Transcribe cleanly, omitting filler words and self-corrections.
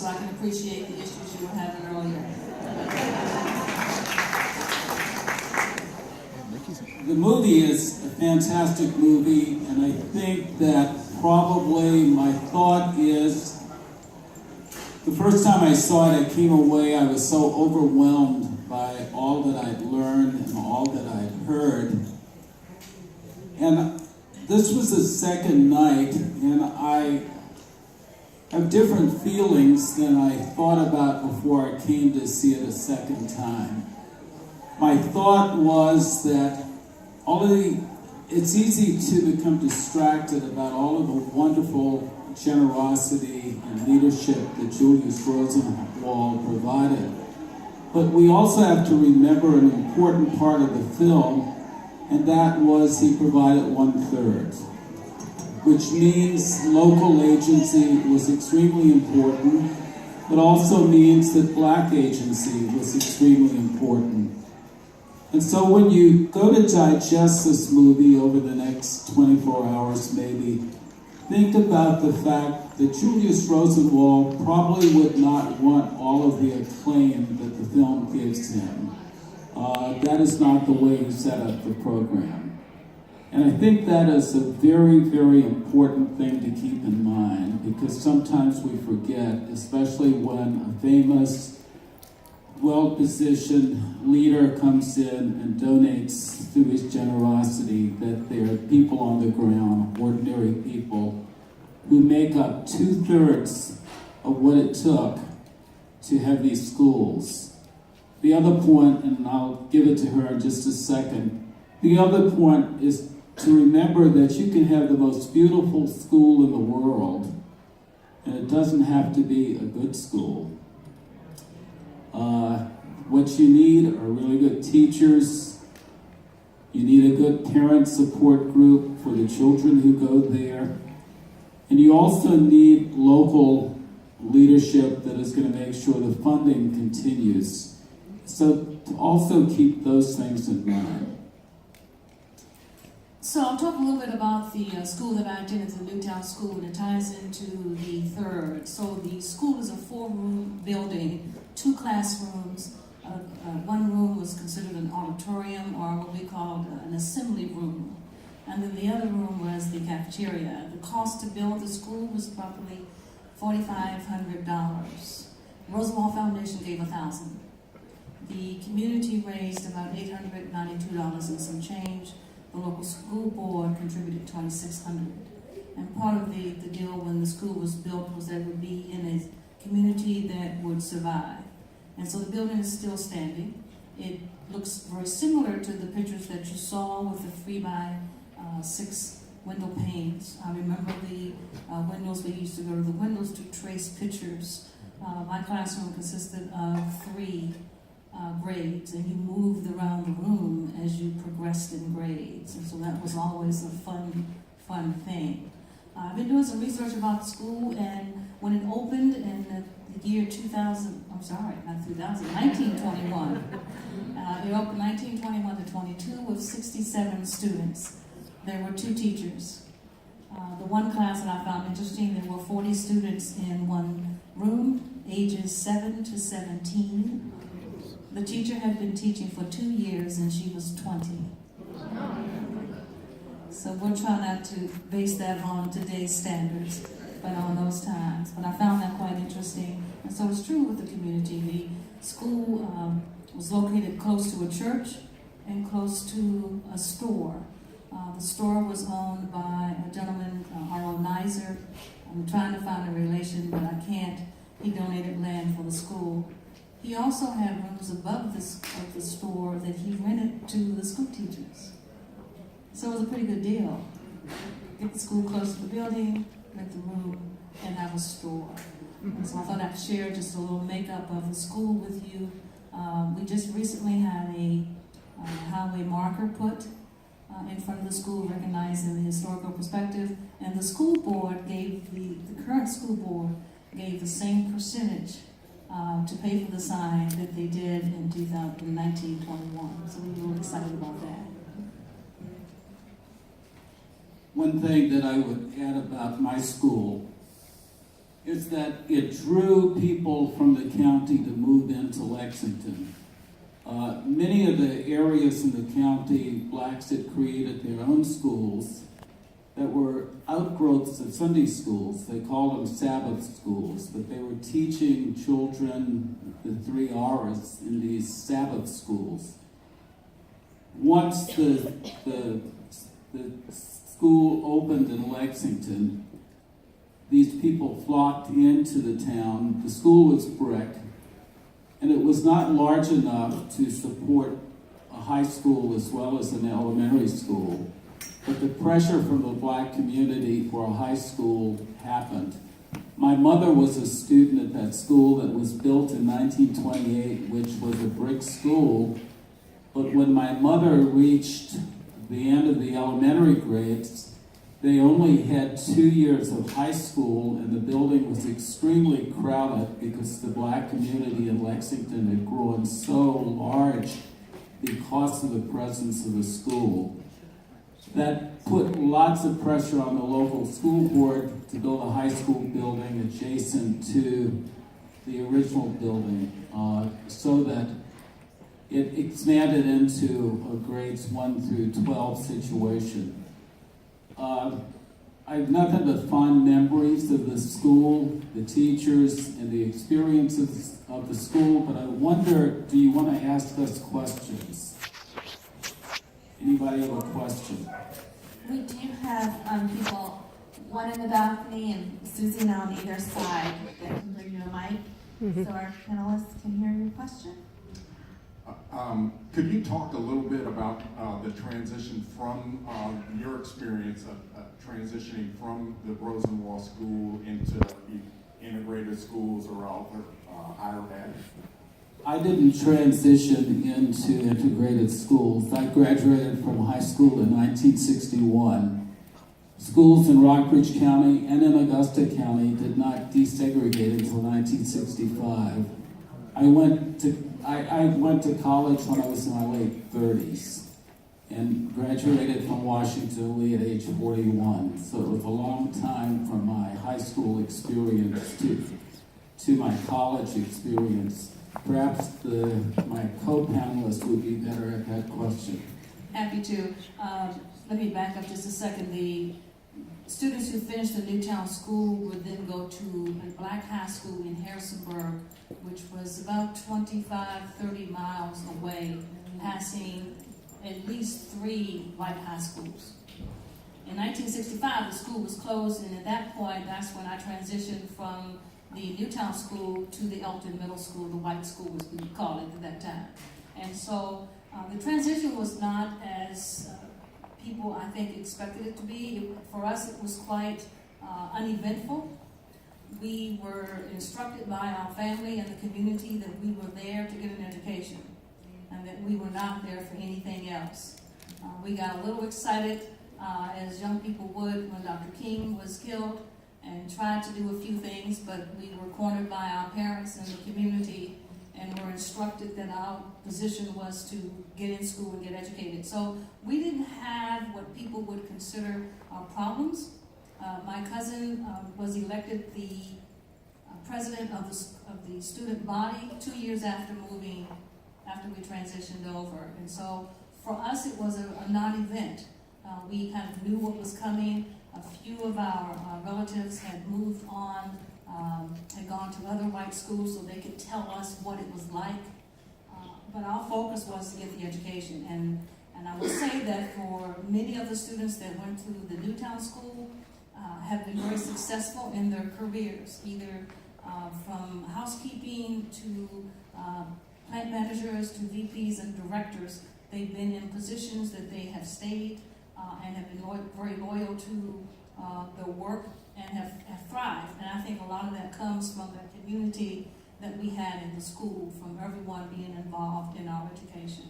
so I can appreciate the issues you were having earlier. The movie is a fantastic movie, and I think that probably my thought is, the first time I saw it, I came away, I was so overwhelmed by all that I'd learned and all that I'd heard. And this was the second night, and I have different feelings than I thought about before I came to see it a second time. My thought was that it's easy to become distracted about all of the wonderful generosity and leadership that Julius Rosenwald provided. But we also have to remember an important part of the film, and that was he provided 1/3, which means local agency was extremely important, but also means that Black agency was extremely important. And so when you go to digest this movie over the next 24 hours maybe, think about the fact that Julius Rosenwald probably would not want all of the acclaim that the film gives him. That is not the way he set up the program. And I think that is a very, very important thing to keep in mind, because sometimes we forget, especially when a famous, well-positioned leader comes in and donates through his generosity, that there are people on the ground, ordinary people, who make up 2/3 of what it took to have these schools. The other point, and I'll give it to her in just a second, the other point is to remember that you can have the most beautiful school in the world, and it doesn't have to be a good school. What you need are really good teachers. You need a good parent support group for the children who go there. And you also need local leadership that is going to make sure the funding continues. So to also keep those things in mind. So I'll talk a little bit about the school that I attended, the Newtown School, and it ties into the third. So the school is a 4-room building, 2 classrooms. One room was considered an auditorium, or what we called an assembly room. And then the other room was the cafeteria. The cost to build the school was probably $4,500. Rosenwald Foundation gave $1,000. The community raised about $892 and some change. The local school board contributed $2,600. And part of the deal when the school was built was that it would be in a community that would survive. And so the building is still standing. It looks very similar to the pictures that you saw with the 3x6 window panes. I remember the windows, we used to go to the windows to trace pictures. My classroom consisted of 3 grades, and you moved around the room as you progressed in grades. And so that was always a fun thing. I've been doing some research about the school, and when it opened in the year 1921. It opened 1921 to 22 with 67 students. There were 2 teachers. The one class that I found interesting, there were 40 students in one room, ages 7 to 17. The teacher had been teaching for 2 years and she was 20. So we'll try not to base that on today's standards, but on those times. But I found that quite interesting. And so it's true with the community. The school was located close to a church and close to a store. The store was owned by a gentleman, R.O. Nizer. I'm trying to find a relation, but I can't. He donated land for the school. He also had rooms above the store that he rented to the school teachers. So it was a pretty good deal. Get the school close to the building, rent the room, and have a store. And so I thought I'd share just a little makeup of the school with you. We just recently had a highway marker put in front of the school, recognizing the historical perspective, and the school board gave, the current school board gave the same percentage to pay for the sign that they did in 1921. So we were really excited about that. One thing that I would add about my school is that it drew people from the county to move into Lexington. Many of the areas in the county, blacks had created their own schools that were outgrowths of Sunday schools. They called them Sabbath schools, but they were teaching children the 3 R's in these Sabbath schools. Once the school opened in Lexington, these people flocked into the town. The school was brick, and it was not large enough to support a high school as well as an elementary school. But the pressure from the black community for a high school happened. My mother was a student at that school that was built in 1928, which was a brick school. But when my mother reached the end of the elementary grades, they only had 2 years of high school, and the building was extremely crowded because the black community in Lexington had grown so large because of the presence of the school. That put lots of pressure on the local school board to build a high school building adjacent to the original building, so that it expanded into a grades 1 through 12 situation. I have nothing but fond memories of the school, the teachers, and the experiences of the school, but I wonder, do you want to ask us questions? Anybody have a question? We do have people, one in the balcony and Susie now on either side that can bring you a mic, so our panelists can hear your question. Could you talk a little bit about the transition from your experience of transitioning from the Rosenwald school into the integrated schools or other higher ed? I didn't transition into integrated schools. I graduated from high school in 1961. Schools in Rockbridge County and in Augusta County did not desegregate until 1965. I went to college when I was in my late 30s and graduated from Washington Lee at age 41. So it was a long time from my high school experience to my college experience. Perhaps my co-panelists would be better at that question. Happy to. Let me back up just a second. The students who finished the Newtown School would then go to a black high school in Harrisonburg, which was about 25-30 miles away, passing at least 3 white high schools. In 1965, the school was closed, and at that point, that's when I transitioned from the Newtown School to the Elton Middle School, the white school as we called it at that time. And so the transition was not as people, I think, expected it to be. For us, it was quite uneventful. We were instructed by our family and the community that we were there to get an education and that we were not there for anything else. We got a little excited, as young people would, when Dr. King was killed, and tried to do a few things, but we were cornered by our parents and the community and were instructed that our position was to get in school and get educated. So we didn't have what people would consider problems. My cousin was elected the president of the student body 2 years after we transitioned over. And so for us, it was a non-event. We kind of knew what was coming. A few of our relatives had moved on, had gone to other white schools so they could tell us what it was like. But our focus was to get the education. And I will say that for many of the students that went to the Newtown School have been very successful in their careers, either from housekeeping to plant managers to VPs and directors. They've been in positions that they have stayed and have been very loyal to their work and have thrived. And I think a lot of that comes from the community that we had in the school, from everyone being involved in our education.